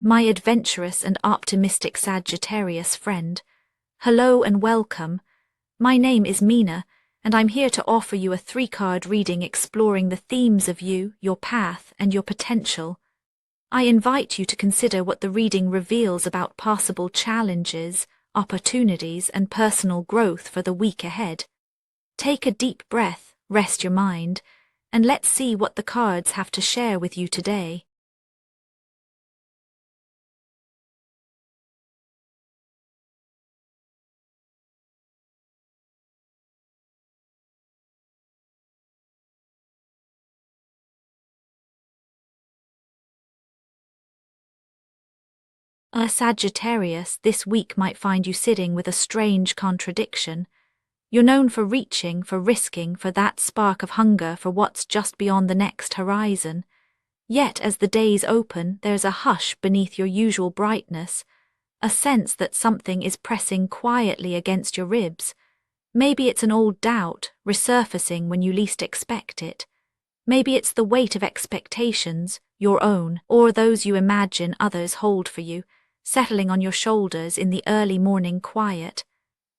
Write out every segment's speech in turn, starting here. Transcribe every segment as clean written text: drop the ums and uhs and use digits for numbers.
My adventurous and optimistic Sagittarius friend. Hello and welcome. My name is Mina, and I'm here to offer you a 3-card reading exploring the themes of you, your path, and your potential. I invite you to consider what the reading reveals about possible challenges, opportunities, and personal growth for the week ahead. Take a deep breath, rest your mind, and let's see what the cards have to share with you today. A Sagittarius, this week might find you sitting with a strange contradiction. You're known for reaching, for risking, for that spark of hunger for what's just beyond the next horizon. Yet as the days open, there's a hush beneath your usual brightness, a sense that something is pressing quietly against your ribs. Maybe it's an old doubt, resurfacing when you least expect it. Maybe it's the weight of expectations, your own, or those you imagine others hold for you, settling on your shoulders in the early morning quiet.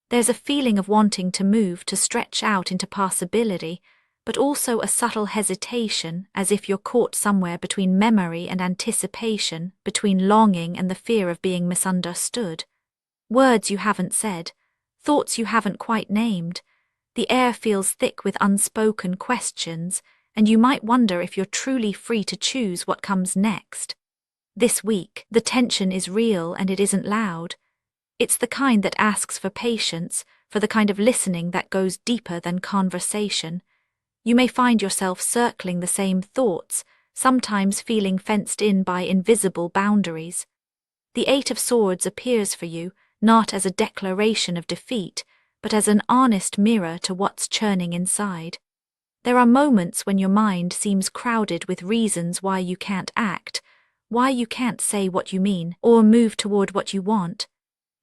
There's a feeling of wanting to move, to stretch out into possibility, but also a subtle hesitation, as if you're caught somewhere between memory and anticipation, between longing and the fear of being misunderstood. Words you haven't said, thoughts you haven't quite named. The air feels thick with unspoken questions, and you might wonder if you're truly free to choose what comes next. This week, the tension is real and it isn't loud. It's the kind that asks for patience, for the kind of listening that goes deeper than conversation. You may find yourself circling the same thoughts, sometimes feeling fenced in by invisible boundaries. The 8 of Swords appears for you, not as a declaration of defeat, but as an honest mirror to what's churning inside. There are moments when your mind seems crowded with reasons why you can't act, why you can't say what you mean, or move toward what you want.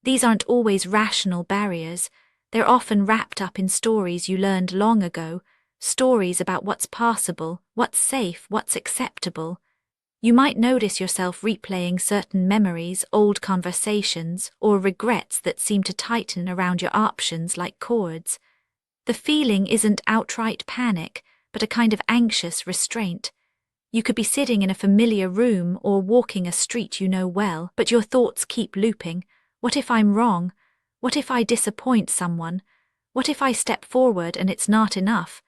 These aren't always rational barriers. They're often wrapped up in stories you learned long ago, stories about what's possible, what's safe, what's acceptable. You might notice yourself replaying certain memories, old conversations, or regrets that seem to tighten around your options like cords. The feeling isn't outright panic, but a kind of anxious restraint. You could be sitting in a familiar room or walking a street you know well, but your thoughts keep looping. What if I'm wrong? What if I disappoint someone? What if I step forward and it's not enough?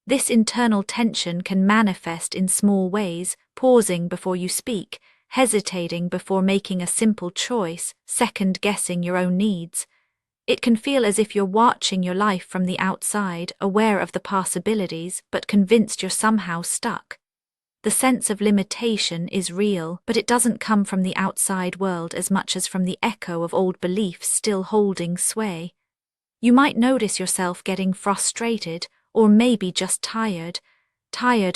This internal tension can manifest in small ways, pausing before you speak, hesitating before making a simple choice, second-guessing your own needs. It can feel as if you're watching your life from the outside, aware of the possibilities, but convinced you're somehow stuck. The sense of limitation is real, but it doesn't come from the outside world as much as from the echo of old beliefs still holding sway. You might notice yourself getting frustrated, or maybe just tired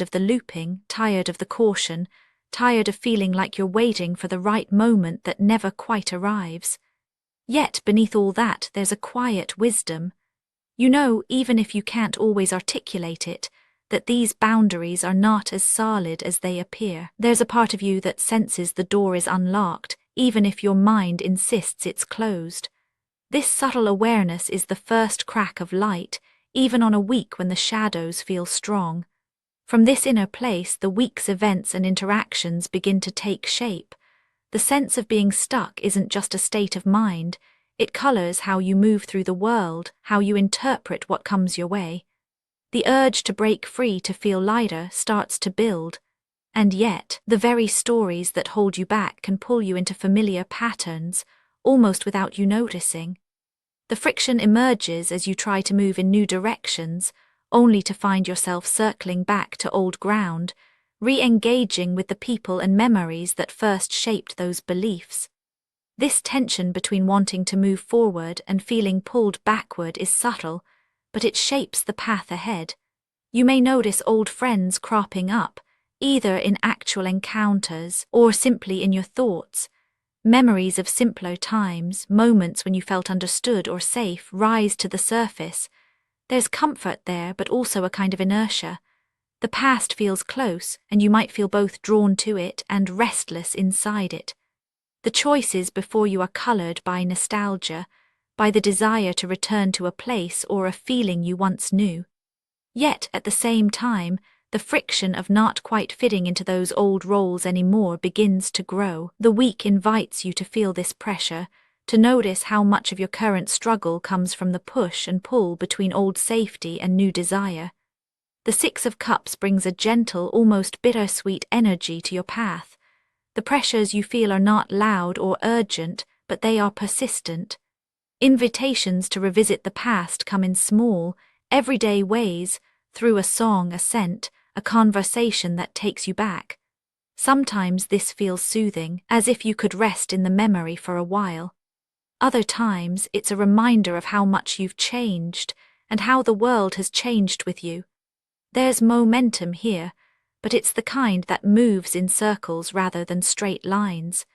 of the looping, tired of the caution, tired of feeling like you're waiting for the right moment that never quite arrives. Yet beneath all that, there's a quiet wisdom. You know, even if you can't always articulate it, that these boundaries are not as solid as they appear. There's a part of you that senses the door is unlocked, even if your mind insists it's closed. This subtle awareness is the first crack of light, even on a week when the shadows feel strong. From this inner place, the week's events and interactions begin to take shape. The sense of being stuck isn't just a state of mind, it colors how you move through the world, how you interpret what comes your way. The urge to break free, to feel lighter, starts to build. And yet, the very stories that hold you back can pull you into familiar patterns, almost without you noticing. The friction emerges as you try to move in new directions, only to find yourself circling back to old ground, re-engaging with the people and memories that first shaped those beliefs. This tension between wanting to move forward and feeling pulled backward is subtle, but it shapes the path ahead. You may notice old friends cropping up, either in actual encounters or simply in your thoughts. Memories of simpler times, moments when you felt understood or safe, rise to the surface. There's comfort there, but also a kind of inertia. The past feels close, and you might feel both drawn to it and restless inside it. The choices before you are colored by nostalgia, by the desire to return to a place or a feeling you once knew. Yet, at the same time, the friction of not quite fitting into those old roles anymore begins to grow. The week invites you to feel this pressure, to notice how much of your current struggle comes from the push and pull between old safety and new desire. The Six of Cups brings a gentle, almost bittersweet energy to your path. The pressures you feel are not loud or urgent, but they are persistent. Invitations to revisit the past come in small, everyday ways, through a song, a scent, a conversation that takes you back. Sometimes this feels soothing, as if you could rest in the memory for a while. Other times it's a reminder of how much you've changed and how the world has changed with you. There's momentum here, but it's the kind that moves in circles rather than straight lines.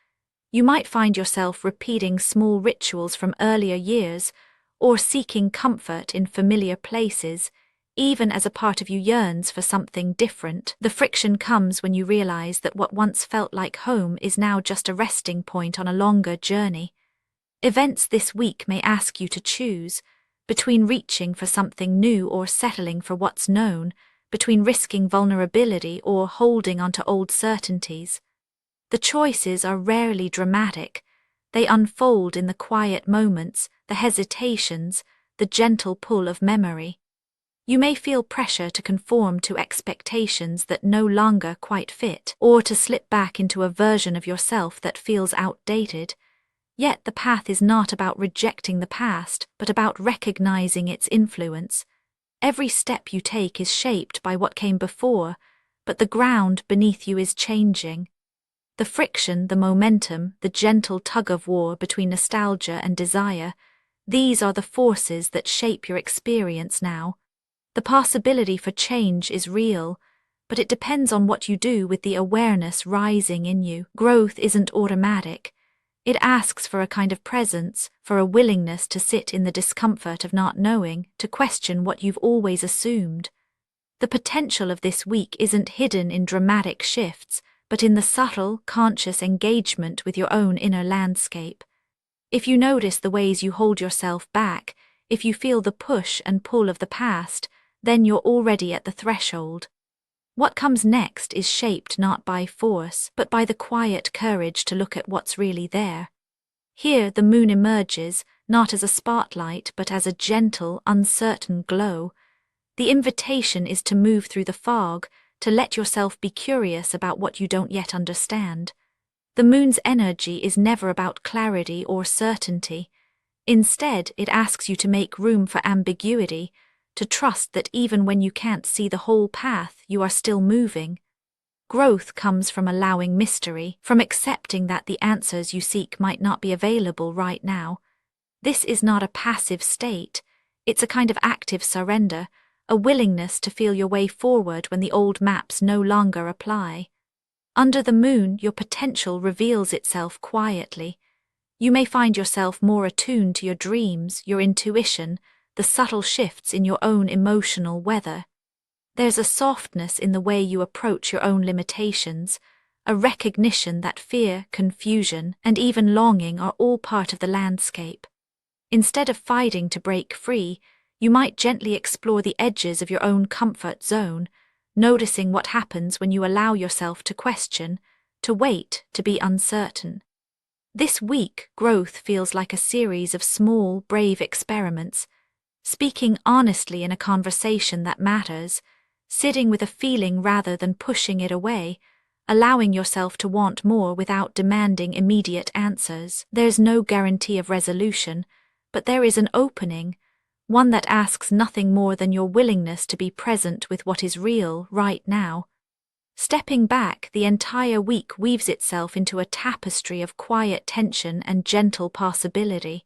You might find yourself repeating small rituals from earlier years or seeking comfort in familiar places, even as a part of you yearns for something different. The friction comes when you realize that what once felt like home is now just a resting point on a longer journey. Events this week may ask you to choose between reaching for something new or settling for what's known, between risking vulnerability or holding onto old certainties. The choices are rarely dramatic. They unfold in the quiet moments, the hesitations, the gentle pull of memory. You may feel pressure to conform to expectations that no longer quite fit, or to slip back into a version of yourself that feels outdated. Yet the path is not about rejecting the past, but about recognizing its influence. Every step you take is shaped by what came before, but the ground beneath you is changing. The friction, the momentum, the gentle tug-of-war between nostalgia and desire, these are the forces that shape your experience now. The possibility for change is real, but it depends on what you do with the awareness rising in you. Growth isn't automatic. It asks for a kind of presence, for a willingness to sit in the discomfort of not knowing, to question what you've always assumed. The potential of this week isn't hidden in dramatic shifts, but in the subtle, conscious engagement with your own inner landscape. If you notice the ways you hold yourself back, if you feel the push and pull of the past, then you're already at the threshold. What comes next is shaped not by force, but by the quiet courage to look at what's really there. Here the moon emerges, not as a spotlight, but as a gentle, uncertain glow. The invitation is to move through the fog, to let yourself be curious about what you don't yet understand. The moon's energy is never about clarity or certainty. Instead, it asks you to make room for ambiguity, to trust that even when you can't see the whole path, you are still moving. Growth comes from allowing mystery, from accepting that the answers you seek might not be available right now. This is not a passive state. It's a kind of active surrender, a willingness to feel your way forward when the old maps no longer apply. Under the moon, your potential reveals itself quietly. You may find yourself more attuned to your dreams, your intuition, the subtle shifts in your own emotional weather. There's a softness in the way you approach your own limitations, a recognition that fear, confusion, and even longing are all part of the landscape. Instead of fighting to break free, you might gently explore the edges of your own comfort zone, noticing what happens when you allow yourself to question, to wait, to be uncertain. This week, growth feels like a series of small, brave experiments, speaking honestly in a conversation that matters, sitting with a feeling rather than pushing it away, allowing yourself to want more without demanding immediate answers. There's no guarantee of resolution, but there is an opening, one that asks nothing more than your willingness to be present with what is real right now. Stepping back, the entire week weaves itself into a tapestry of quiet tension and gentle possibility.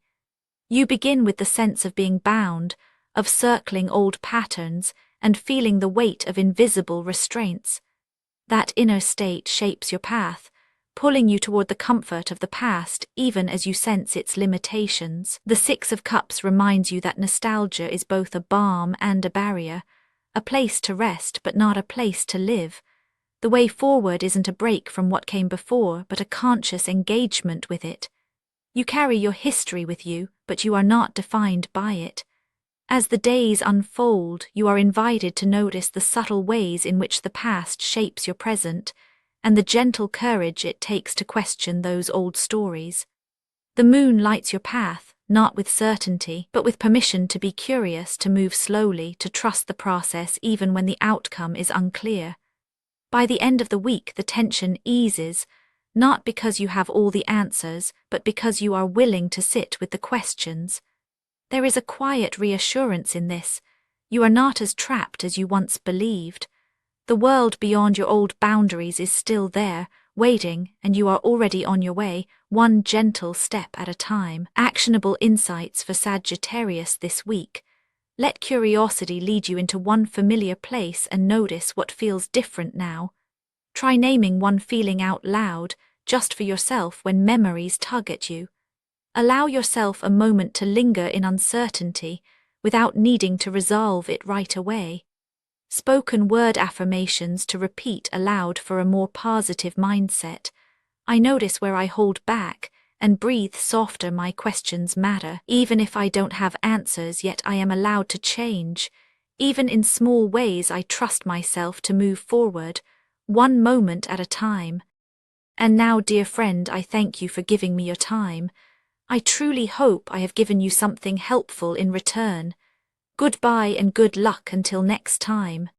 You begin with the sense of being bound, of circling old patterns, and feeling the weight of invisible restraints. That inner state shapes your path, pulling you toward the comfort of the past even as you sense its limitations. The Six of Cups reminds you that nostalgia is both a balm and a barrier, a place to rest but not a place to live. The way forward isn't a break from what came before, but a conscious engagement with it. You carry your history with you, but you are not defined by it. As the days unfold, you are invited to notice the subtle ways in which the past shapes your present, and the gentle courage it takes to question those old stories. The moon lights your path, not with certainty, but with permission to be curious, to move slowly, to trust the process even when the outcome is unclear. By the end of the week, the tension eases, not because you have all the answers, but because you are willing to sit with the questions. There is a quiet reassurance in this. You are not as trapped as you once believed. The world beyond your old boundaries is still there, waiting, and you are already on your way, one gentle step at a time. Actionable insights for Sagittarius this week. Let curiosity lead you into one familiar place and notice what feels different now. Try naming one feeling out loud, just for yourself, when memories tug at you. Allow yourself a moment to linger in uncertainty, without needing to resolve it right away. Spoken word affirmations to repeat aloud for a more positive mindset. I notice where I hold back, and breathe softer. My questions matter. Even if I don't have answers yet, I am allowed to change. Even in small ways, I trust myself to move forward, one moment at a time. And now, dear friend, I thank you for giving me your time. I truly hope I have given you something helpful in return. Goodbye and good luck until next time.